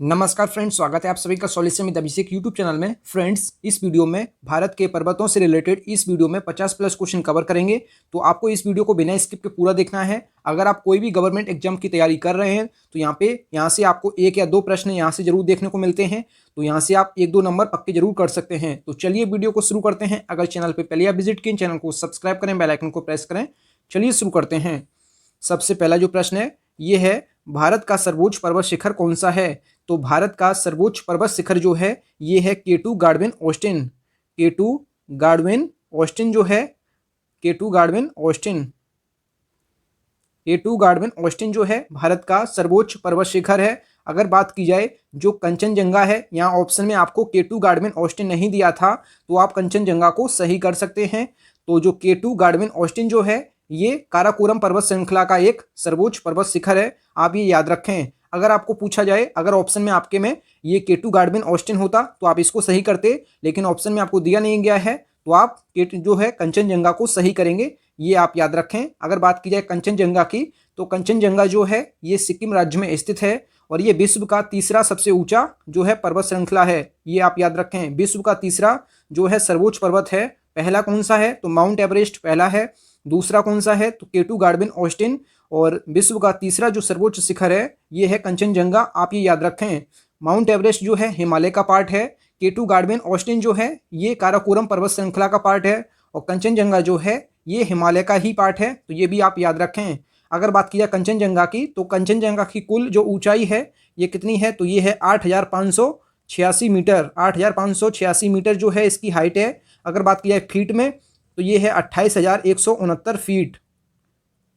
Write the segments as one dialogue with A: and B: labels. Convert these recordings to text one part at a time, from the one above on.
A: नमस्कार फ्रेंड्स, स्वागत है आप सभी का solution with Abhishek YouTube channel में। फ्रेंड्स, इस वीडियो में भारत के पर्वतों से रिलेटेड इस वीडियो में 50 प्लस क्वेश्चन कवर करेंगे। तो आपको इस वीडियो को बिना स्किप के पूरा देखना है। अगर आप कोई भी गवर्नमेंट एग्जाम की तैयारी कर रहे हैं तो यहाँ से आपको एक या दो प्रश्न यहाँ से जरूर देखने को मिलते हैं। तो यहाँ से आप एक दो नंबर पक्के जरूर कर सकते हैं। तो चलिए वीडियो को शुरू करते हैं। अगर चैनल पर पहले आप विजिट किए, चैनल को सब्सक्राइब करें, बेल आइकन को प्रेस करें। चलिए शुरू करते हैं। सबसे पहला जो प्रश्न है ये है, भारत का सर्वोच्च पर्वत शिखर कौन सा है? तो भारत का सर्वोच्च पर्वत शिखर जो है ये है K2 Godwin Austin. K2 Godwin Austin जो है, K2 Godwin Austin, K2 Godwin Austin जो है भारत का सर्वोच्च पर्वत शिखर है। अगर बात की जाए जो कंचनजंगा है, यहाँ ऑप्शन में आपको K2 गार्डविन ऑस्टिन नहीं दिया था, तो आप कंचनजंगा को सही कर सकते हैं। तो जो K2 गार्डविन ऑस्टिन जो है ये काराकोरम पर्वत श्रृंखला का एक सर्वोच्च पर्वत शिखर है। आप ये याद रखें। अगर आपको पूछा जाए, अगर ऑप्शन में आपके में ये K2 गार्डविन ऑस्टिन होता तो आप इसको सही करते, लेकिन ऑप्शन में आपको दिया नहीं गया है तो आप जो है कंचनजंगा को सही करेंगे। ये आप याद रखें। अगर बात की जाए कंचनजंगा की, तो कंचनजंगा जो है ये सिक्किम राज्य में स्थित है और ये विश्व का तीसरा सबसे ऊंचा जो है पर्वत श्रृंखला है। ये आप याद रखें, विश्व का तीसरा जो है सर्वोच्च पर्वत है। पहला कौन सा है? तो माउंट एवरेस्ट पहला है। दूसरा कौन सा है? तो K2 गार्डविन ऑस्टिन। और विश्व का तीसरा जो सर्वोच्च शिखर है ये है कंचनजंगा। आप ये याद रखें। माउंट एवरेस्ट जो है हिमालय का पार्ट है, K2 गार्डविन ऑस्टिन जो है ये काराकोरम पर्वत श्रृंखला का पार्ट है और कंचनजंगा जो है ये हिमालय का ही पार्ट है। तो ये भी आप याद रखें। अगर बात की जाए कंचनजंगा की, तो कंचनजंगा की कुल जो ऊंचाई है ये कितनी है? तो ये है 8,586 मीटर। 8,586 मीटर जो है इसकी हाइट है। अगर बात की जाए फीट में, तो ये है 28,169 फीट।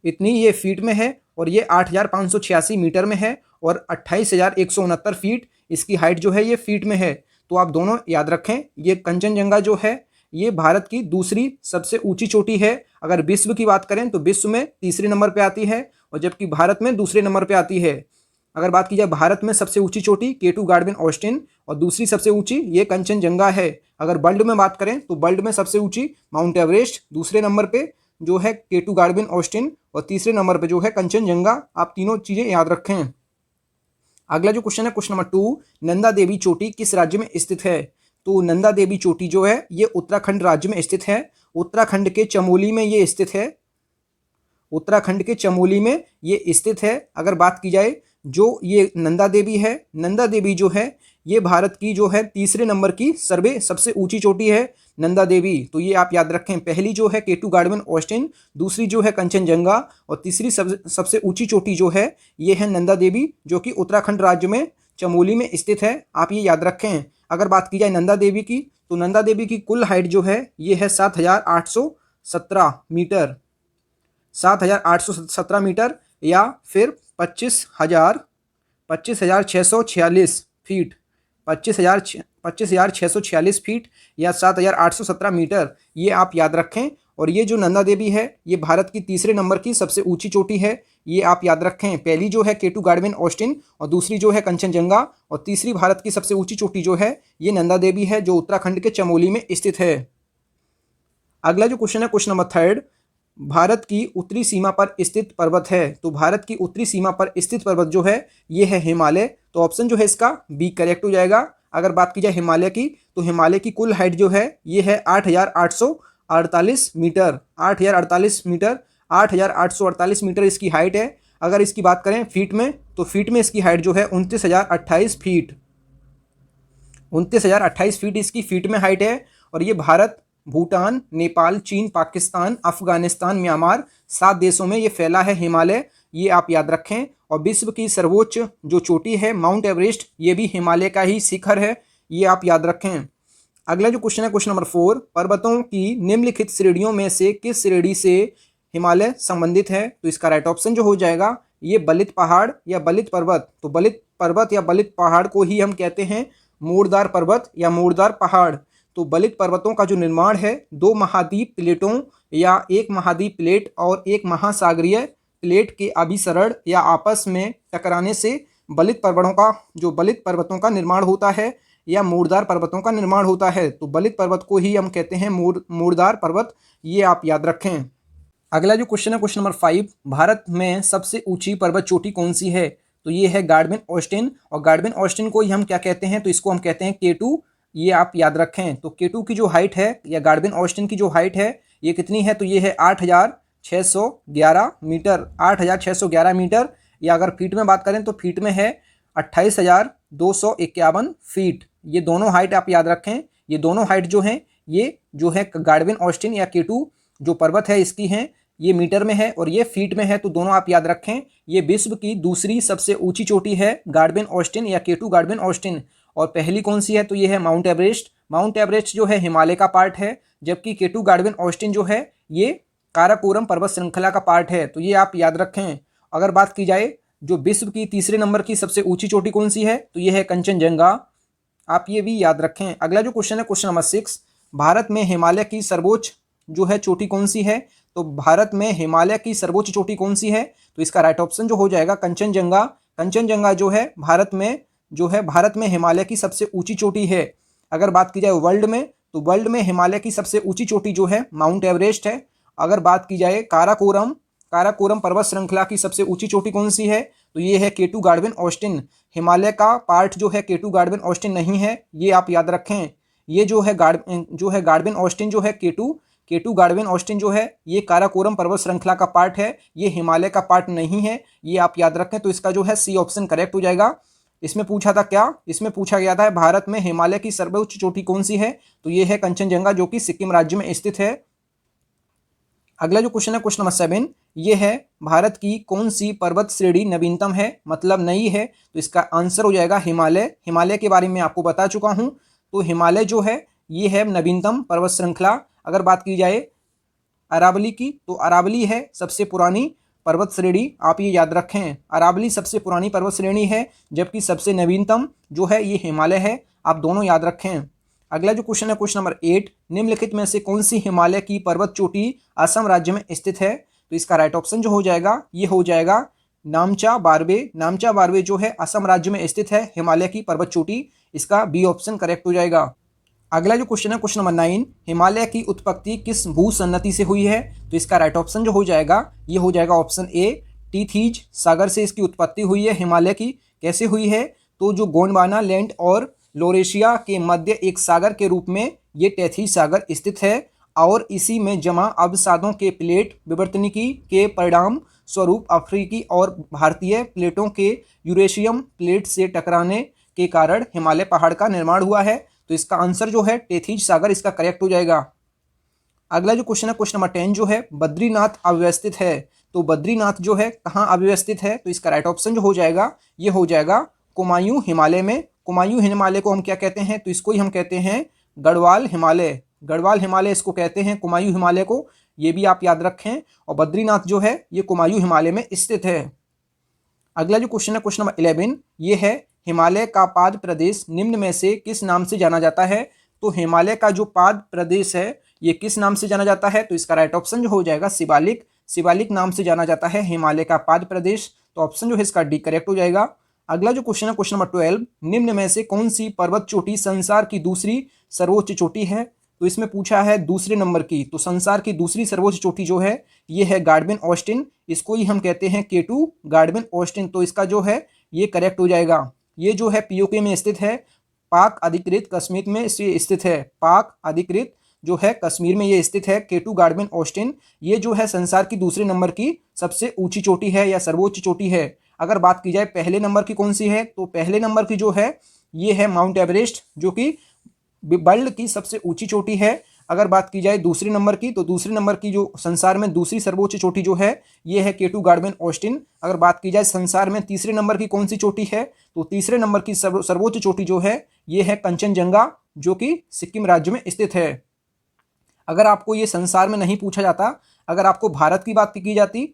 A: इतनी ये फीट में है और ये 8,586 मीटर में है और 28,169 फीट इसकी हाइट जो है ये फीट में है। तो आप दोनों याद रखें। ये कंचनजंगा जो है ये भारत की दूसरी सबसे ऊंची चोटी है। अगर विश्व की बात करें तो विश्व में तीसरे नंबर पे आती है और जबकि भारत में दूसरे नंबर पे आती है। अगर बात की जाए भारत में सबसे ऊंची चोटी K2 गार्डविन ऑस्टिन और दूसरी सबसे ऊंची ये कंचनजंगा है। अगर वर्ल्ड में बात करें तो वर्ल्ड में सबसे ऊंची माउंट एवरेस्ट, दूसरे नंबर पे जो है K2 गार्डविन ऑस्टिन और तीसरे नंबर पे जो है कंचनजंगा। आप तीनों चीजें याद रखें। अगला जो क्वेश्चन है क्वेश्चन नंबर 2, नंदा देवी चोटी किस राज्य में स्थित है? तो नंदा देवी चोटी जो है ये उत्तराखंड राज्य में स्थित है। उत्तराखंड के चमोली में ये स्थित है। उत्तराखंड के चमोली में ये स्थित है। अगर बात की जाए जो ये नंदा देवी है, नंदा देवी जो है ये भारत की जो है तीसरे नंबर की सबसे ऊंची चोटी है नंदा देवी। तो ये आप याद रखें। पहली जो है K2 गार्डविन ऑस्टिन, दूसरी जो है कंचनजंगा और तीसरी सबसे ऊंची चोटी जो है ये है नंदा देवी, जो कि उत्तराखंड राज्य में चमोली में स्थित है। आप ये याद रखें। अगर बात की जाए नंदा देवी की, तो नंदा देवी की कुल हाइट जो है ये है 7,817 मीटर। 7,817 मीटर या फिर 25,646 फीट। 25,646 फीट या 7,817 मीटर, ये आप याद रखें। और ये जो नंदा देवी है ये भारत की तीसरे नंबर की सबसे ऊंची चोटी है। ये आप याद रखें। पहली जो है K2 गार्डविन ऑस्टिन और दूसरी जो है कंचनजंगा और तीसरी भारत की सबसे ऊंची चोटी जो है ये नंदा देवी है, जो उत्तराखंड के चमोली में स्थित है। अगला जो क्वेश्चन है क्वेश्चन नंबर 3, भारत की उत्तरी सीमा पर स्थित पर्वत है। तो भारत की उत्तरी सीमा पर स्थित पर्वत जो है ये है हिमालय। तो ऑप्शन जो है इसका बी करेक्ट हो जाएगा। अगर बात की जाए हिमालय की, तो हिमालय की कुल हाइट जो है ये है 8,848 मीटर। 8,048 मीटर, 8,848 मीटर इसकी हाइट है। अगर इसकी बात करें फीट में, तो फीट में इसकी हाइट जो है 29,028 फीट। 29,028 फीट इसकी फीट में हाइट है। और ये भारत, भूटान, नेपाल, चीन, पाकिस्तान, अफगानिस्तान, म्यांमार 7 देशों में ये फैला है हिमालय। ये आप याद रखें। और विश्व की सर्वोच्च जो चोटी है माउंट एवरेस्ट, ये भी हिमालय का ही शिखर है। ये आप याद रखें। अगला जो क्वेश्चन है क्वेश्चन नंबर 4, पर्वतों की निम्नलिखित श्रेणियों में से किस श्रेणी से हिमालय संबंधित है? तो इसका राइट ऑप्शन जो हो जाएगा ये बलित पहाड़ या बलित पर्वत। तो बलित पर्वत या बलित पहाड़ को ही हम कहते हैं मोड़दार पर्वत या मोड़दार पहाड़। तो बलित पर्वतों का जो निर्माण है 2 महाद्वीप प्लेटों या एक महाद्वीप प्लेट और एक महासागरीय प्लेट के अभिसरण या आपस में टकराने से बलित पर्वतों का निर्माण होता है या मोड़दार पर्वतों का निर्माण होता है। तो बलित पर्वत को ही हम कहते हैं मोड़दार पर्वत। ये आप याद रखें। अगला जो क्वेश्चन है क्वेश्चन नंबर 5, भारत में सबसे ऊंची पर्वत चोटी कौन सी है? तो ये है गार्डविन ऑस्टिन, और गार्डविन ऑस्टिन को ही हम क्या कहते हैं, तो इसको हम कहते हैं K2। ये आप याद रखें। तो K2 की जो हाइट है या गार्डविन ऑस्टिन की जो हाइट है ये कितनी है, तो ये है 8611 मीटर, 8611 मीटर। या अगर फीट में बात करें तो फीट में है 28,251 फीट। ये दोनों हाइट आप याद रखें। ये दोनों हाइट जो हैं ये जो है गार्डविन ऑस्टिन या K2 जो पर्वत है इसकी हैं, ये मीटर में है और ये फीट में है, तो दोनों आप याद रखें। ये विश्व की दूसरी सबसे ऊंची चोटी है गार्डविन ऑस्टिन या K2 गार्डविन ऑस्टिन। और पहली कौन सी है, तो ये है माउंट एवरेस्ट। माउंट एवरेस्ट जो है हिमालय का पार्ट है, जबकि K2 गार्डविन ऑस्टिन जो है ये काराकोरम पर्वत श्रृंखला का पार्ट है। तो ये आप याद रखें। अगर बात की जाए जो विश्व की तीसरे नंबर की सबसे ऊंची चोटी कौन सी है, तो ये है कंचनजंगा। आप ये भी याद रखें। अगला जो क्वेश्चन है क्वेश्चन नंबर 6, भारत में हिमालय की सर्वोच्च जो है चोटी कौन सी है, तो भारत में हिमालय की सर्वोच्च चोटी कौन सी है, तो इसका राइट ऑप्शन जो हो जाएगा कंचनजंगा। कंचनजंगा जो है भारत में हिमालय की सबसे ऊंची चोटी है। अगर बात की जाए वर्ल्ड में, तो वर्ल्ड में हिमालय की सबसे ऊंची चोटी जो है माउंट एवरेस्ट है। अगर बात की जाए काराकोरम पर्वत श्रृंखला की सबसे ऊंची चोटी कौन सी है, तो ये है K2 गार्डविन ऑस्टिन। हिमालय का पार्ट जो है K2 गार्डविन ऑस्टिन नहीं है, ये आप याद रखें। ये जो है गार्डविन ऑस्टिन जो है K2 गार्डविन ऑस्टिन जो है ये काराकोरम पर्वत श्रृंखला का पार्ट है, ये हिमालय का पार्ट नहीं है, ये आप याद रखें। तो इसका जो है सी ऑप्शन करेक्ट हो जाएगा। इसमें पूछा था क्या, इसमें पूछा गया था भारत में हिमालय की सर्वोच्च चोटी कौन सी है, तो ये है कंचनजंगा जो कि सिक्किम राज्य में स्थित है। अगला जो क्वेश्चन है क्वेश्चन नंबर 7, ये है भारत की कौन सी पर्वत श्रेणी नवीनतम है, मतलब नई है, तो इसका आंसर हो जाएगा हिमालय। हिमालय के बारे में आपको बता चुका हूं। तो हिमालय जो है ये है नवीनतम पर्वत श्रृंखला। अगर बात की जाए अरावली की, तो अरावली है सबसे पुरानी पर्वत श्रेणी, आप ये याद रखें। अरावली सबसे पुरानी पर्वत श्रेणी है, जबकि सबसे नवीनतम जो है ये हिमालय है, आप दोनों याद रखें। अगला जो क्वेश्चन है क्वेश्चन नंबर 8, निम्नलिखित में से कौन सी हिमालय की पर्वत चोटी असम राज्य में स्थित है, तो इसका राइट ऑप्शन जो हो जाएगा ये हो जाएगा नामचा बारवे। नामचा बारवे जो है असम राज्य में स्थित है हिमालय की पर्वत चोटी, इसका बी ऑप्शन करेक्ट हो जाएगा। अगला जो क्वेश्चन है क्वेश्चन नंबर 9, हिमालय की उत्पत्ति किस भूसन्नति से हुई है, तो इसका राइट ऑप्शन जो हो जाएगा ये हो जाएगा ऑप्शन ए, टीथीज सागर से इसकी उत्पत्ति हुई है हिमालय की। कैसे हुई है, तो जो गोंडवाना लैंड और लोरेशिया के मध्य एक सागर के रूप में ये टेथीज सागर स्थित है, और इसी में जमा अवसादों के प्लेट विवर्तनिकी के परिणाम स्वरूप अफ्रीकी और भारतीय प्लेटों के यूरेशियम प्लेट से टकराने के कारण हिमालय पहाड़ का निर्माण हुआ है। तो इसका आंसर जो है टेथीज सागर, इसका करेक्ट हो जाएगा। अगला जो क्वेश्चन है क्वेश्चन नंबर 10, जो है बद्रीनाथ अव्यवस्थित है, तो बद्रीनाथ जो है कहाँ अव्यवस्थित है, तो इसका राइट ऑप्शन जो हो जाएगा ये हो जाएगा कुमायूं हिमालय में। कुमायूं हिमालय को हम क्या कहते हैं, तो इसको ही हम कहते हैं गढ़वाल हिमालय। गढ़वाल हिमालय इसको कहते हैं, कुमायूं हिमालय को, ये भी आप याद रखें। और बद्रीनाथ जो है ये कुमायूं हिमालय में स्थित है। अगला जो क्वेश्चन है क्वेश्चन नंबर 11, ये है हिमालय का पाद प्रदेश निम्न में से किस नाम से जाना जाता है, तो हिमालय का जो पाद प्रदेश है ये किस नाम से जाना जाता है, तो इसका राइट ऑप्शन जो हो जाएगा शिवालिक। शिवालिक नाम से जाना जाता है हिमालय का पाद प्रदेश, तो ऑप्शन जो है इसका डी करेक्ट हो जाएगा। अगला जो क्वेश्चन है क्वेश्चन नंबर 12, निम्न में से कौन सी पर्वत चोटी संसार की दूसरी सर्वोच्च चोटी है, तो इसमें पूछा है दूसरे नंबर की, तो संसार की दूसरी सर्वोच्च चोटी जो है ये है गार्डविन ऑस्टिन, इसको ही हम कहते हैं K2 गार्डविन ऑस्टिन, तो इसका जो है ये करेक्ट हो जाएगा। ये जो है POK में स्थित है, पाक अधिकृत कश्मीर में स्थित है, पाक अधिकृत जो है कश्मीर में ये स्थित है K2 गार्डविन ऑस्टिन। ये जो है संसार की दूसरे नंबर की सबसे ऊंची चोटी है या सर्वोच्च चोटी है। अगर बात की जाए पहले नंबर की कौन सी है, तो पहले नंबर की जो है ये है माउंट एवरेस्ट, जो कि वर्ल्ड की सबसे ऊंची चोटी है। अगर बात की जाए दूसरे नंबर की, तो दूसरे नंबर की जो संसार में दूसरी सर्वोच्च चोटी जो है ये है K2 गार्डविन ऑस्टिन। अगर बात की जाए संसार में तीसरे नंबर की कौन सी चोटी है, तो तीसरे नंबर की सर्वोच्च चोटी जो है ये है कंचनजंगा, जो कि सिक्किम राज्य में स्थित है। अगर आपको ये संसार में नहीं पूछा जाता, अगर आपको भारत की बात की जाती,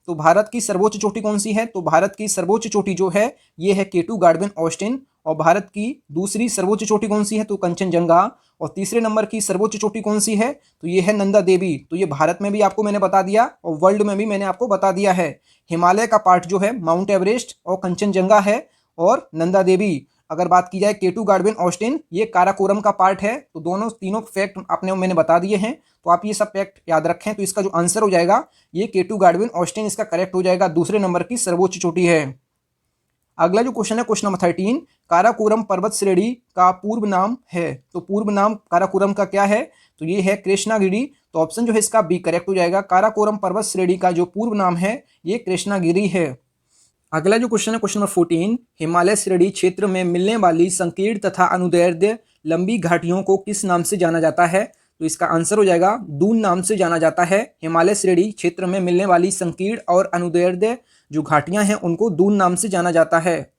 A: तो भारत की सर्वोच्च चोटी कौन सी है, तो भारत की सर्वोच्च चोटी जो है ये है K2 गार्डविन ऑस्टिन। और भारत की दूसरी सर्वोच्च चोटी कौन सी है, तो कंचनजंगा। और तीसरे नंबर की सर्वोच्च चोटी कौन सी है, तो ये है नंदा देवी। तो ये भारत में भी आपको मैंने बता दिया और वर्ल्ड में भी मैंने आपको बता दिया है। हिमालय का पार्ट जो है माउंट एवरेस्ट और कंचनजंगा है और नंदा देवी। अगर बात की जाए K2 गार्डविन ऑस्टिन, ये काराकोरम का पार्ट है। तो दोनों तीनों फैक्ट आपने मैंने बता दिए हैं, तो आप ये सब फैक्ट याद रखें। तो इसका जो आंसर हो जाएगा ये K2 गार्डविन ऑस्टिन, इसका करेक्ट हो जाएगा, दूसरे नंबर की सर्वोच्च चोटी है। अगला जो क्वेश्चन है क्वेश्चन नंबर 13, काराकोरम पर्वत श्रेणी का पूर्व नाम है। तो पूर्व नाम काराकोरम का क्या है? तो ये है कृष्णागिरी। तो ऑप्शन जो है इसका बी करेक्ट हो जाएगा। काराकोरम पर्वत श्रेणी का जो पूर्व नाम है ये कृष्णागिरी है। अगला जो क्वेश्चन है क्वेश्चन नंबर 14, हिमालय श्रेणी क्षेत्र में मिलने वाली संकीर्ण तथा अनुदैर्ध्य लंबी घाटियों को किस नाम से जाना जाता है? तो इसका आंसर हो जाएगा दून नाम से जाना जाता है। हिमालय श्रेणी क्षेत्र में मिलने वाली संकीर्ण और अनुदैर्ध्य जो घाटियां हैं उनको दून नाम से जाना जाता है।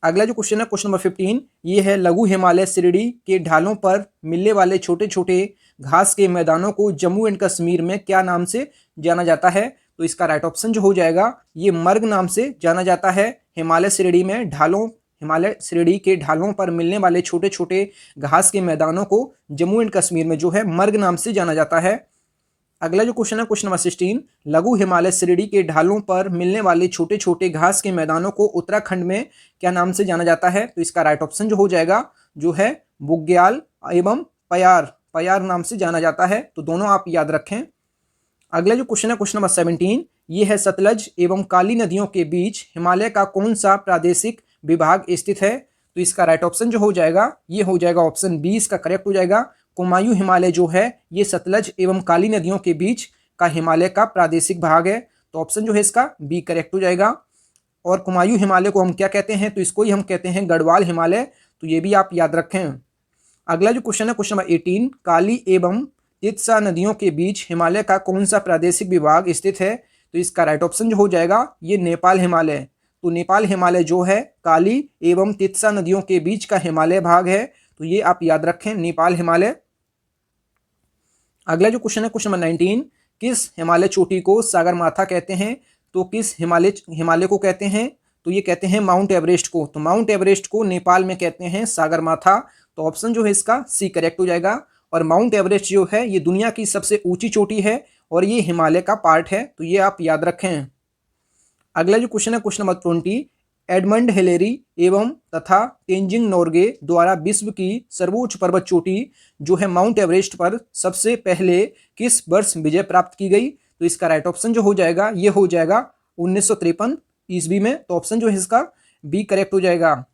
A: अगला जो क्वेश्चन है क्वेश्चन नंबर 15, ये है लघु हिमालय श्रेणी के ढालों पर मिलने वाले छोटे छोटे घास के मैदानों को जम्मू एंड कश्मीर में क्या नाम से जाना जाता है? तो इसका राइट ऑप्शन जो हो जाएगा ये मर्ग नाम से जाना जाता है। हिमालय श्रेणी के ढालों पर मिलने वाले छोटे छोटे घास के मैदानों को जम्मू एंड कश्मीर में जो है मर्ग नाम से जाना जाता है। अगला जो क्वेश्चन है क्वेश्चन नंबर 16, लघु हिमालय श्रेणी के ढालों पर मिलने वाले छोटे छोटे घास के मैदानों को उत्तराखंड में क्या नाम से जाना जाता है? तो इसका राइट ऑप्शन जो हो जाएगा जो है बुग्याल एवं पयार नाम से जाना जाता है। तो दोनों आप याद रखें। अगला जो क्वेश्चन है क्वेश्चन नंबर 17, ये है सतलज एवं काली नदियों के बीच हिमालय का कौन सा प्रादेशिक विभाग स्थित है? तो इसका राइट ऑप्शन जो हो जाएगा ये हो जाएगा ऑप्शन बी इसका करेक्ट हो जाएगा। कुमायूं हिमालय जो है ये सतलज एवं काली नदियों के बीच का हिमालय का प्रादेशिक भाग है। तो ऑप्शन जो है इसका बी करेक्ट हो जाएगा। और कुमायूं हिमालय को हम क्या कहते हैं? तो इसको ही हम कहते हैं गढ़वाल हिमालय। तो ये भी आप याद रखें। अगला जो क्वेश्चन है क्वेश्चन नंबर 18, काली एवं तित्सा नदियों के बीच हिमालय का कौन सा प्रादेशिक विभाग स्थित है? तो इसका राइट ऑप्शन जो हो जाएगा ये नेपाल हिमालय। तो नेपाल हिमालय जो है काली एवं तित्सा नदियों के बीच का हिमालय भाग है। तो ये आप याद रखें नेपाल हिमालय। अगला जो क्वेश्चन है क्वेश्चन नंबर 19, किस हिमालय चोटी को सागरमाथा कहते हैं? तो किस हिमालय को कहते हैं? तो ये कहते हैं माउंट एवरेस्ट को। तो माउंट एवरेस्ट को नेपाल में कहते हैं सागरमाथा। तो ऑप्शन जो है इसका सी करेक्ट हो जाएगा। और माउंट एवरेस्ट जो है ये दुनिया की सबसे ऊंची चोटी है और ये हिमालय का पार्ट है। तो ये आप याद रखें। अगला जो क्वेश्चन है क्वेश्चन नंबर 20, एडमंड हिलेरी एवं तथा तेंजिंग नोर्गे द्वारा विश्व की सर्वोच्च पर्वत चोटी जो है माउंट एवरेस्ट पर सबसे पहले किस वर्ष विजय प्राप्त की गई? तो इसका राइट ऑप्शन जो हो जाएगा ये हो जाएगा 1953 ईस्वी में। तो ऑप्शन जो है इसका बी करेक्ट हो जाएगा।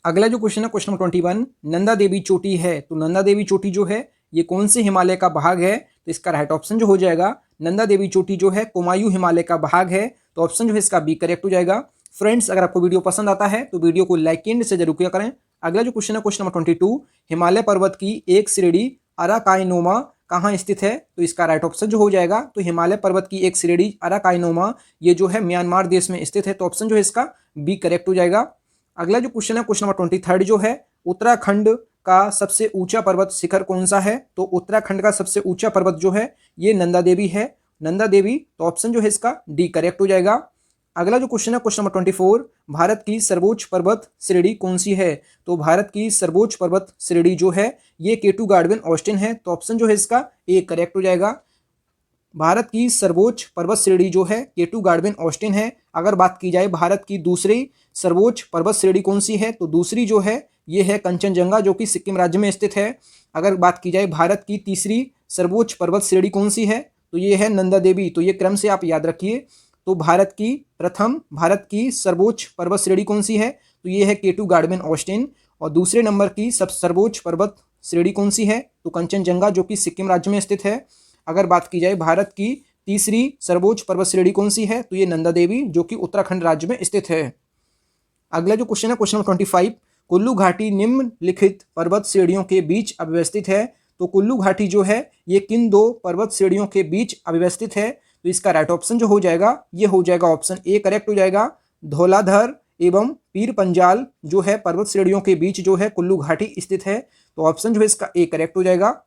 A: अगला जो क्वेश्चन है क्वेश्चन नंबर 21, नंदा देवी चोटी है। तो नंदा देवी चोटी जो है ये कौन से हिमालय का भाग है? तो इसका राइट ऑप्शन जो हो जाएगा नंदा देवी चोटी जो है कुमायूं हिमालय का भाग है। तो ऑप्शन जो है इसका बी करेक्ट हो जाएगा। फ्रेंड्स, अगर आपको वीडियो पसंद आता है तो वीडियो को लाइक एंड से जरूर किया करें। अगला जो क्वेश्चन है क्वेश्चन नंबर 22, हिमालय पर्वत की एक श्रेणी अराकाइनोमा कहाँ स्थित है? तो इसका राइट ऑप्शन जो हो जाएगा तो हिमालय पर्वत की एक श्रेणी अराकाइनोमा ये जो है म्यांमार देश में स्थित है। तो ऑप्शन जो है इसका बी करेक्ट हो जाएगा। अगला जो क्वेश्चन है क्वेश्चन नंबर 23 जो है, उत्तराखंड का सबसे ऊंचा पर्वत शिखर कौन सा है? तो उत्तराखंड का सबसे ऊंचा पर्वत जो है ये नंदा देवी है। नंदा देवी। तो ऑप्शन जो है इसका डी करेक्ट हो जाएगा। अगला जो क्वेश्चन है क्वेश्चन नंबर 24, भारत की सर्वोच्च पर्वत श्रेणी कौन सी है? तो भारत की सर्वोच्च पर्वत श्रेणी जो है ये केटू गार्डवेन ऑस्टिन है। तो ऑप्शन जो है इसका ए करेक्ट हो जाएगा। भारत की सर्वोच्च पर्वत श्रेणी जो है केटू गार्डवेन ऑस्टिन है। अगर बात की जाए भारत की दूसरी सर्वोच्च पर्वत श्रेणी कौन सी है? तो दूसरी जो है ये है कंचनजंगा जो कि सिक्किम राज्य में स्थित है। अगर बात की जाए भारत की तीसरी सर्वोच्च पर्वत श्रेणी कौन सी है? तो ये है नंदा देवी। तो ये क्रम से आप याद रखिए। तो भारत की सर्वोच्च पर्वत श्रेणी कौन सी है? तो ये है केटू गार्डवेन ऑस्टिन। और दूसरे नंबर की सर्वोच्च पर्वत श्रेणी कौन सी है? तो कंचनजंगा जो कि सिक्किम राज्य में स्थित है। अगर बात की जाए भारत की तीसरी सर्वोच्च पर्वत श्रेणी कौन सी है? तो ये नंदा देवी जो कि उत्तराखंड राज्य में स्थित है। अगला जो क्वेश्चन है क्वेश्चन नंबर 25, कुल्लू घाटी निम्नलिखित पर्वत श्रेणियों के बीच अव्यवस्थित है। तो कुल्लू घाटी जो है ये किन दो पर्वत श्रेणियों के बीच अव्यवस्थित है? तो इसका राइट ऑप्शन जो हो जाएगा ये हो जाएगा ऑप्शन ए करेक्ट हो जाएगा। धौलाधर एवं पीर पंजाल जो है पर्वत श्रेणियों के बीच जो है कुल्लू घाटी स्थित है। तो ऑप्शन जो है इसका ए करेक्ट हो जाएगा।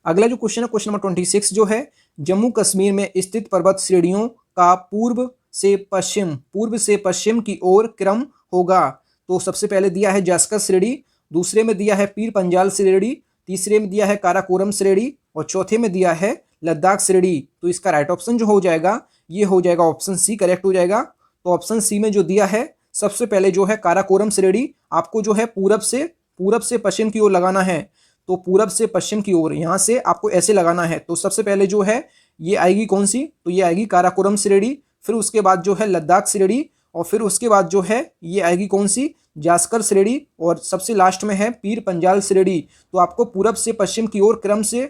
A: अगला जो क्वेश्चन है क्वेश्चन नंबर 26 जो है, जम्मू कश्मीर में स्थित पर्वत श्रेणियों का पूर्व से पश्चिम की ओर क्रम होगा। तो सबसे पहले दिया है जास्कर श्रेणी, दूसरे में दिया है पीर पंजाल श्रेणी, तीसरे में दिया है काराकोरम श्रेणी और चौथे में दिया है लद्दाख श्रेणी। तो इसका राइट ऑप्शन जो हो जाएगा ये हो जाएगा ऑप्शन सी करेक्ट हो जाएगा। तो ऑप्शन सी में जो दिया है सबसे पहले जो है काराकोरम श्रेणी, आपको जो है पूरब से पश्चिम की ओर लगाना है। तो पूरब से पश्चिम की ओर यहाँ से आपको ऐसे लगाना है। तो सबसे पहले जो है ये आएगी कौन सी? तो ये आएगी काराकोरम श्रेणी, फिर उसके बाद जो है लद्दाख श्रेणी और फिर उसके बाद जो है ये आएगी कौन सी, जास्कर श्रेणी, और सबसे लास्ट में है पीर पंजाल श्रेणी। तो आपको पूरब से पश्चिम की ओर क्रम से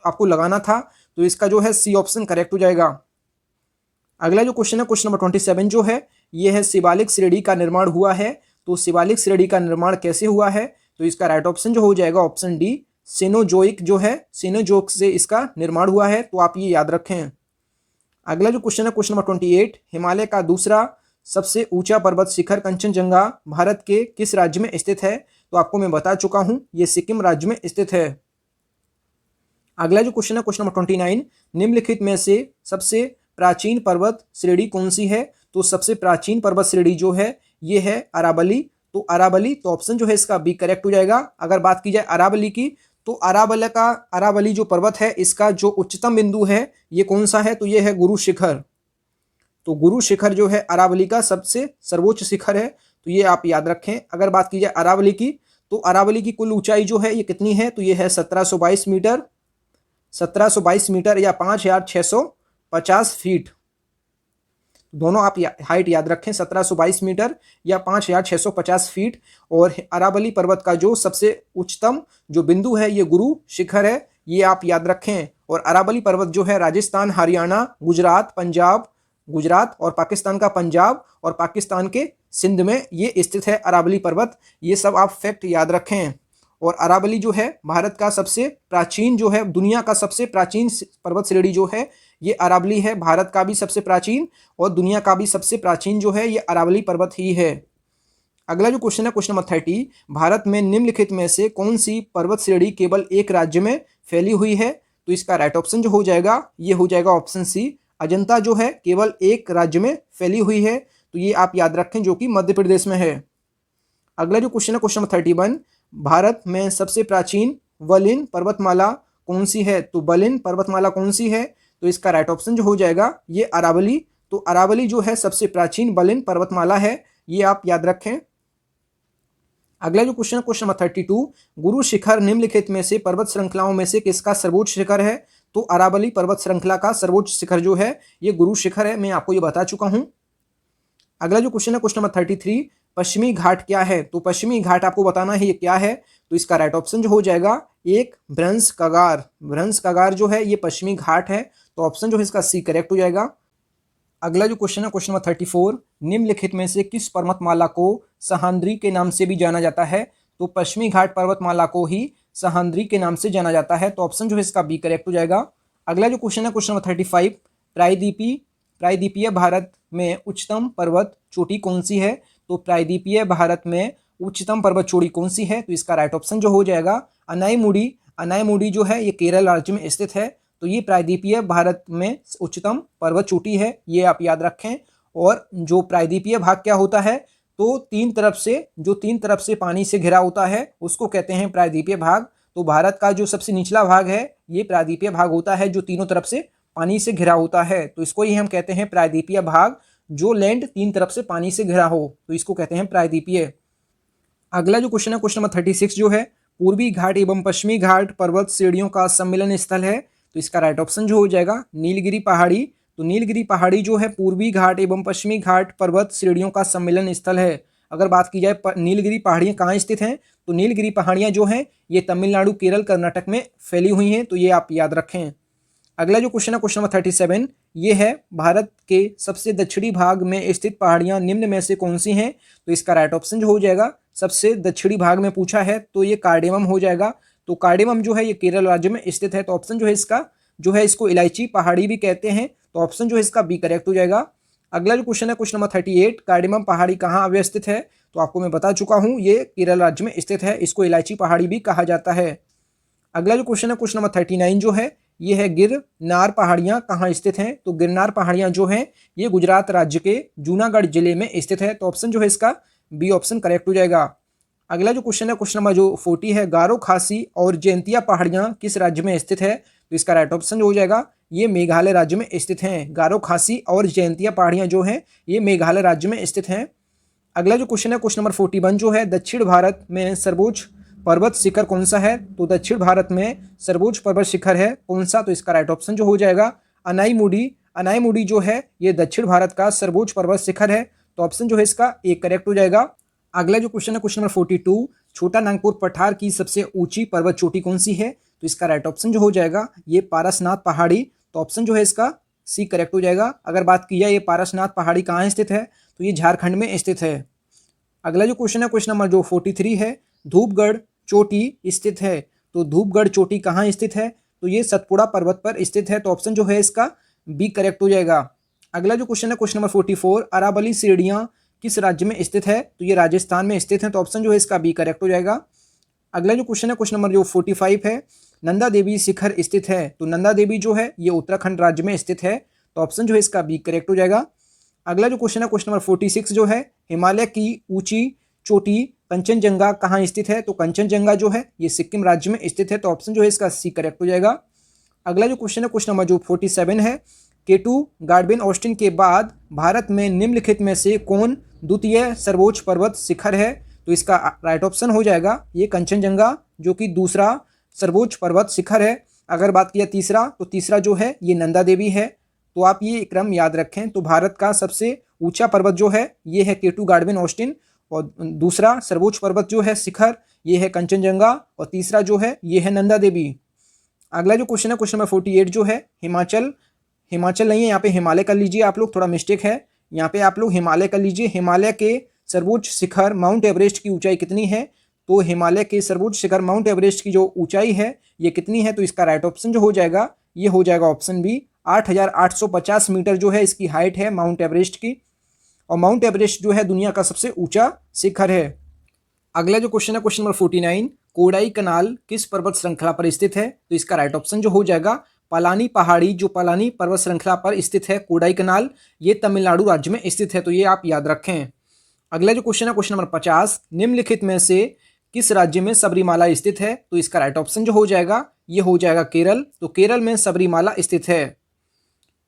A: आपको लगाना था, तो इसका जो है सी ऑप्शन करेक्ट हो जाएगा। अगला जो क्वेश्चन है क्वेश्चन नंबर 27 जो है ये है शिवालिक श्रेणी का निर्माण हुआ है। तो शिवालिक श्रेणी का निर्माण कैसे हुआ है, तो इसका राइट ऑप्शन जो हो जाएगा ऑप्शन डी, सेनोजोइक जो है सेनोजोइक से इसका निर्माण हुआ है। तो आप ये याद रखें। अगला जो क्वेश्चन है क्वेश्चन नंबर 28, हिमालय का दूसरा सबसे ऊंचा पर्वत शिखर कंचनजंगा भारत के किस राज्य में स्थित है। तो आपको मैं बता चुका हूं, ये सिक्किम राज्य में स्थित है। अगला जो क्वेश्चन है क्वेश्चन नंबर 29, निम्नलिखित में से सबसे प्राचीन पर्वत श्रेणी कौन सी है। तो सबसे प्राचीन पर्वत श्रेणी जो है ये है अरावली। तो अरावली, तो ऑप्शन जो है इसका बी करेक्ट हो जाएगा। अगर बात की जाए अरावली की, तो अरावली जो पर्वत है इसका जो उच्चतम बिंदु है ये कौन सा है, तो ये है गुरु शिखर। तो गुरु शिखर जो है अरावली का सबसे सर्वोच्च शिखर है, तो ये आप याद रखें। अगर बात की जाए अरावली की, तो अरावली की कुल ऊंचाई जो है ये कितनी है, तो ये है 1722 मीटर, 1722 मीटर या 5650 फीट। दोनों आप हाइट याद रखें, 1722 मीटर या 5650 फीट। और अरावली पर्वत का जो सबसे उच्चतम जो बिंदु है ये गुरु शिखर है, ये आप याद रखें। और अरावली पर्वत जो है राजस्थान, हरियाणा, गुजरात, पंजाब, गुजरात और पाकिस्तान का पंजाब और पाकिस्तान के सिंध में ये स्थित है अरावली पर्वत। ये सब आप फैक्ट याद रखें। और अरावली जो है भारत का सबसे प्राचीन जो है, दुनिया का सबसे प्राचीन पर्वत श्रेणी जो है ये अरावली है। भारत का भी सबसे प्राचीन और दुनिया का भी सबसे प्राचीन जो है ये अरावली पर्वत ही है। अगला जो क्वेश्चन है क्वेश्चन नंबर 30, भारत में निम्नलिखित में से कौन सी पर्वत श्रेणी केवल एक राज्य में फैली हुई है। तो इसका राइट ऑप्शन जो हो जाएगा ये हो जाएगा ऑप्शन सी, अजंता जो है केवल एक राज्य में फैली हुई है। तो ये आप याद रखें, जो कि मध्य प्रदेश में है। अगला जो क्वेश्चन है क्वेश्चन नंबर 31, भारत में सबसे प्राचीन वलिन पर्वतमाला कौन सी है। तो वलिन पर्वतमाला कौन सी है, तो इसका राइट ऑप्शन जो हो जाएगा ये अरावली। तो अरावली जो है सबसे प्राचीन वलिन पर्वतमाला है, ये आप याद रखें। अगला जो क्वेश्चन है क्वेश्चन नंबर 32, गुरु शिखर निम्नलिखित में से पर्वत श्रृंखलाओं में से किसका सर्वोच्च शिखर है। तो अरावली पर्वत श्रृंखला का सर्वोच्च शिखर जो है ये गुरु शिखर है, मैं आपको ये बता चुका हूं। अगला जो क्वेश्चन है क्वेश्चन नंबर 33, पश्चिमी घाट क्या है। तो पश्चिमी घाट आपको बताना है ये क्या है। तो इसका राइट ऑप्शन जो हो जाएगा एक भ्रंश कगार। भ्रंश कगार जो है ये पश्चिमी घाट है, तो ऑप्शन जो है इसका सी करेक्ट हो जाएगा। अगला जो क्वेश्चन है क्वेश्चन नंबर 34, निम्नलिखित में से किस पर्वतमाला को सह्याद्री के नाम से भी जाना जाता है। तो पश्चिमी घाट पर्वतमाला को ही सह्याद्री के नाम से जाना जाता है, तो ऑप्शन जो है इसका बी करेक्ट हो जाएगा। अगला जो क्वेश्चन है क्वेश्चन नंबर 35, प्रायद्वीपीय भारत में उच्चतम पर्वत चोटी कौन सी है। तो प्रायद्वीपीय भारत में उच्चतम पर्वत चोटी कौन सी है, तो इसका राइट ऑप्शन जो हो जाएगा अनाईमुडी। अनाईमुडी जो है ये केरल राज्य में स्थित है, तो ये प्रायद्वीपीय भारत में उच्चतम पर्वत चोटी है, ये आप याद रखें। और जो प्रायद्वीपीय भाग क्या होता है, तो तीन तरफ से पानी से घिरा होता है उसको कहते हैं प्रायद्वीपीय भाग। तो भारत का जो सबसे निचला भाग है ये प्रायद्वीपीय भाग होता है, जो तीनों तरफ से पानी से घिरा होता है, तो इसको ही हम कहते हैं प्रायद्वीपीय भाग। जो लैंड तीन तरफ से पानी से घिरा हो तो इसको कहते हैं प्रायद्वीपीय। अगला जो क्वेश्चन है क्वेश्चन नंबर 36 जो है, पूर्वी घाट एवं पश्चिमी घाट पर्वत श्रेणियों का सम्मिलन स्थल है। तो इसका राइट ऑप्शन जो हो जाएगा नीलगिरी पहाड़ी। तो नीलगिरी पहाड़ी जो है पूर्वी घाट एवं पश्चिमी घाट पर्वत श्रेणियों का सम्मिलन स्थल है। अगर बात की जाए नीलगिरी पहाड़ियाँ कहाँ स्थित हैं, तो नीलगिरी पहाड़ियाँ जो हैं ये तमिलनाडु, केरल, कर्नाटक में फैली हुई हैं, तो ये आप याद रखें। अगला जो क्वेश्चन है क्वेश्चन नंबर 37, ये है भारत के सबसे दक्षिणी भाग में स्थित पहाड़ियाँ निम्न में से कौन सी हैं। तो इसका राइट ऑप्शन जो हो जाएगा सबसे दक्षिणी भाग में पूछा है तो ये कार्डेमम हो जाएगा। तो कार्डेमम जो है ये केरल राज्य में स्थित है, तो ऑप्शन जो है इसका जो है इसको इलायची पहाड़ी भी कहते हैं, तो ऑप्शन जो है इसका बी करेक्ट हो जाएगा। अगला जो क्वेश्चन है क्वेश्चन नंबर 38, कार्डेमम पहाड़ी कहाँ अवस्थित है। तो आपको मैं बता चुका हूँ ये केरल राज्य में स्थित है, इसको इलायची पहाड़ी भी कहा जाता है। अगला जो क्वेश्चन है क्वेश्चन नंबर 39 जो है, ये है गिरनार पहाड़ियाँ कहाँ स्थित हैं। तो गिरनार पहाड़ियाँ जो हैं ये गुजरात राज्य के जूनागढ़ जिले में स्थित है, तो ऑप्शन जो है इसका बी ऑप्शन करेक्ट हो जाएगा। अगला जो क्वेश्चन है क्वेश्चन नंबर जो 40 है, गारो खासी और जयंतिया पहाड़ियाँ किस राज्य में स्थित है। तो इसका राइट ऑप्शन जो हो जाएगा ये मेघालय राज्य में स्थित हैं। गारो खासी और जयंतिया पहाड़ियाँ जो हैं ये मेघालय राज्य में स्थित हैं। अगला जो क्वेश्चन है क्वेश्चन नंबर 41 जो है, दक्षिण भारत में सर्वोच्च पर्वत शिखर कौन सा है। तो दक्षिण भारत में सर्वोच्च पर्वत शिखर है कौन सा, तो इसका राइट ऑप्शन जो हो जाएगा अनाईमुडी। अनाईमुडी जो है ये दक्षिण भारत का सर्वोच्च पर्वत शिखर है, तो ऑप्शन जो है इसका ए करेक्ट हो जाएगा। अगला जो क्वेश्चन है क्वेश्चन नंबर 42, छोटा नागपुर पठार की सबसे ऊंची पर्वत चोटी कौन सी है? तो इसका राइट ऑप्शन जो हो जाएगा ये पारसनाथ पहाड़ी। तो ऑप्शन जो है इसका सी करेक्ट हो जाएगा। अगर बात की जाए ये पारसनाथ पहाड़ी कहाँ स्थित है, तो ये झारखंड में स्थित है। अगला जो क्वेश्चन है क्वेश्चन नंबर जो 43 है, धूपगढ़ चोटी स्थित है। तो धूपगढ़ चोटी कहाँ स्थित है? तो ये सतपुड़ा पर्वत पर स्थित है। तो ऑप्शन जो है इसका बी करेक्ट हो जाएगा। अगला जो क्वेश्चन है क्वेश्चन नंबर 44, अरावली श्रेणियाँ किस राज्य में स्थित है? तो ये राजस्थान में स्थित है। तो ऑप्शन जो है इसका बी करेक्ट हो जाएगा। अगला जो क्वेश्चन है क्वेश्चन नंबर जो 45 है, नंदा देवी शिखर स्थित है। तो नंदा देवी जो है ये उत्तराखंड राज्य में स्थित है। तो ऑप्शन जो है इसका बी करेक्ट हो जाएगा। अगला जो क्वेश्चन है क्वेश्चन नंबर 46 जो है, हिमालय की ऊंची चोटी कंचनजंगा कहाँ स्थित है? तो कंचनजंगा जो है ये सिक्किम राज्य में स्थित है। तो ऑप्शन जो है इसका सी करेक्ट हो जाएगा। अगला जो क्वेश्चन है क्वेश्चन नंबर जो 47 है, केटू गार्डबिन ऑस्टिन के बाद भारत में निम्नलिखित में से कौन द्वितीय सर्वोच्च पर्वत शिखर है? तो इसका राइट ऑप्शन हो जाएगा ये कंचनजंगा, जो कि दूसरा सर्वोच्च पर्वत शिखर है। अगर बात किया तीसरा, तो तीसरा जो है ये नंदा देवी है। तो आप ये क्रम याद रखें। तो भारत का सबसे ऊंचा पर्वत जो है ये है केटू गार्डबिन ऑस्टिन, और दूसरा सर्वोच्च पर्वत जो है शिखर ये है कंचनजंगा, और तीसरा जो है ये है नंदा देवी। अगला जो क्वेश्चन है क्वेश्चन नंबर 48 जो है, हिमाचल नहीं है, यहाँ पे हिमालय कर लीजिए आप लोग, थोड़ा मिस्टेक है। यहाँ पे आप लोग हिमालय कर लीजिए। हिमालय के सर्वोच्च शिखर माउंट एवरेस्ट की ऊंचाई कितनी है? तो हिमालय के सर्वोच्च शिखर माउंट एवरेस्ट की जो ऊंचाई है ये कितनी है? तो इसका राइट ऑप्शन जो हो जाएगा ये हो जाएगा ऑप्शन बी, 8,850 मीटर जो है इसकी हाइट है माउंट एवरेस्ट की। और माउंट एवरेस्ट जो है दुनिया का सबसे ऊंचा शिखर है। अगला जो क्वेश्चन है क्वेश्चन नंबर 49, कोडाई कनाल किस पर्वत श्रृंखला पर स्थित है? तो इसका राइट ऑप्शन जो हो जाएगा पलानी पहाड़ी, जो पलानी पर्वत श्रृंखला पर स्थित है कोडाई कनाल, ये तमिलनाडु राज्य में स्थित है। तो ये आप याद रखें। अगला जो क्वेश्चन है क्वेश्चन नंबर 50, निम्नलिखित में से किस राज्य में सबरीमाला स्थित है? तो इसका राइट ऑप्शन जो हो जाएगा ये हो जाएगा केरल। तो केरल में सबरीमाला स्थित है।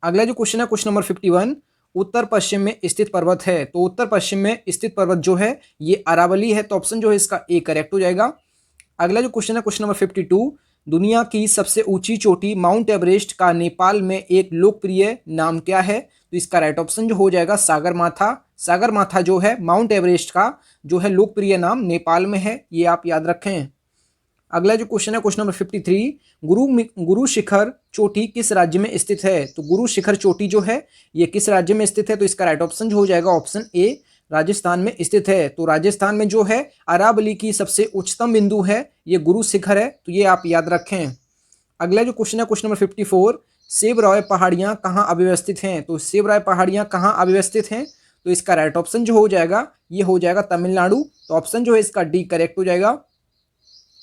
A: अगला जो क्वेश्चन है क्वेश्चन नंबर 51, उत्तर पश्चिम में स्थित पर्वत है। तो उत्तर पश्चिम में स्थित पर्वत जो है ये अरावली है। तो ऑप्शन जो है इसका ए करेक्ट हो जाएगा। अगला जो क्वेश्चन है क्वेश्चन नंबर 52, दुनिया की सबसे ऊंची चोटी माउंट एवरेस्ट का नेपाल में एक लोकप्रिय नाम क्या है? तो इसका राइट ऑप्शन जो हो जाएगा सागरमाथा। सागरमाथा जो है माउंट एवरेस्ट का जो है लोकप्रिय नाम नेपाल में है, ये आप याद रखें। अगला जो क्वेश्चन है क्वेश्चन नंबर 53, गुरु शिखर चोटी किस राज्य में स्थित है? तो गुरु शिखर चोटी जो है ये किस राज्य में स्थित है? तो इसका राइट ऑप्शन जो हो जाएगा ऑप्शन ए, राजस्थान में स्थित है। तो राजस्थान में जो है अरावली की सबसे उच्चतम बिंदु है ये गुरु शिखर है। तो ये आप याद रखें। अगला जो क्वेश्चन है क्वेश्चन नंबर 54, सेबरॉय पहाड़ियाँ कहाँ अव्यवस्थित हैं? तो सेबरॉय पहाड़ियाँ कहाँ अव्यवस्थित हैं? तो इसका राइट ऑप्शन जो हो जाएगा ये हो जाएगा तमिलनाडु। तो ऑप्शन जो है इसका डी करेक्ट हो जाएगा।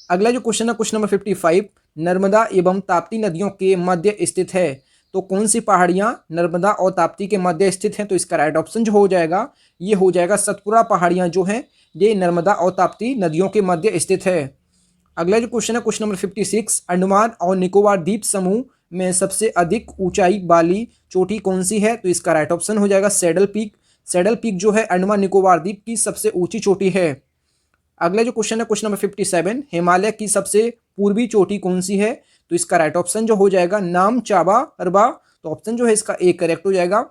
A: अगला जो क्वेश्चन है क्वेश्चन नंबर 55, नर्मदा एवं ताप्ती नदियों के मध्य स्थित है। तो कौन सी पहाड़ियाँ नर्मदा और ताप्ती के मध्य स्थित हैं? तो इसका राइट ऑप्शन जो हो जाएगा ये हो जाएगा सतपुड़ा पहाड़ियाँ जो हैं ये नर्मदा और ताप्ती नदियों के मध्य स्थित है। अगला जो क्वेश्चन है क्वेश्चन नंबर 56, अंडमान और निकोबार द्वीप समूह में सबसे अधिक ऊंचाई वाली चोटी कौन सी है? तो इसका राइट ऑप्शन हो जाएगा सैडल पीक। सैडल पीक जो है अंडमान निकोबार द्वीप की सबसे ऊंची चोटी है। अगला जो क्वेश्चन है क्वेश्चन नंबर 57, हिमालय की सबसे पूर्वी चोटी कौन सी है? तो इसका राइट ऑप्शन जो हो जाएगा नाम चाबा अरबा। तो ऑप्शन जो है इसका ए करेक्ट हो जाएगा।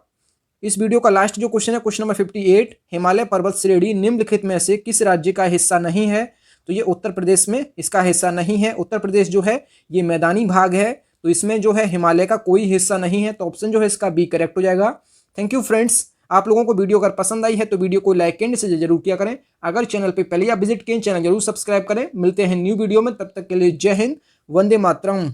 A: इस वीडियो का लास्ट जो क्वेश्चन है क्वेश्चन नंबर 58, हिमालय पर्वत श्रेणी निम्नलिखित में से किस राज्य का हिस्सा नहीं है? तो ये उत्तर प्रदेश में इसका हिस्सा नहीं है। उत्तर प्रदेश जो है ये मैदानी भाग है, तो इसमें जो है हिमालय का कोई हिस्सा नहीं है। तो ऑप्शन जो है इसका बी करेक्ट हो जाएगा। Thank you friends. आप लोगों को वीडियो अगर पसंद आई है तो वीडियो को लाइक एंड से जरूर किया करें। अगर चैनल पे पहले आप विजिट किए चैनल जरूर सब्सक्राइब करें। मिलते हैं न्यू वीडियो में, तब तक के लिए जय हिंद, वंदे मातरम।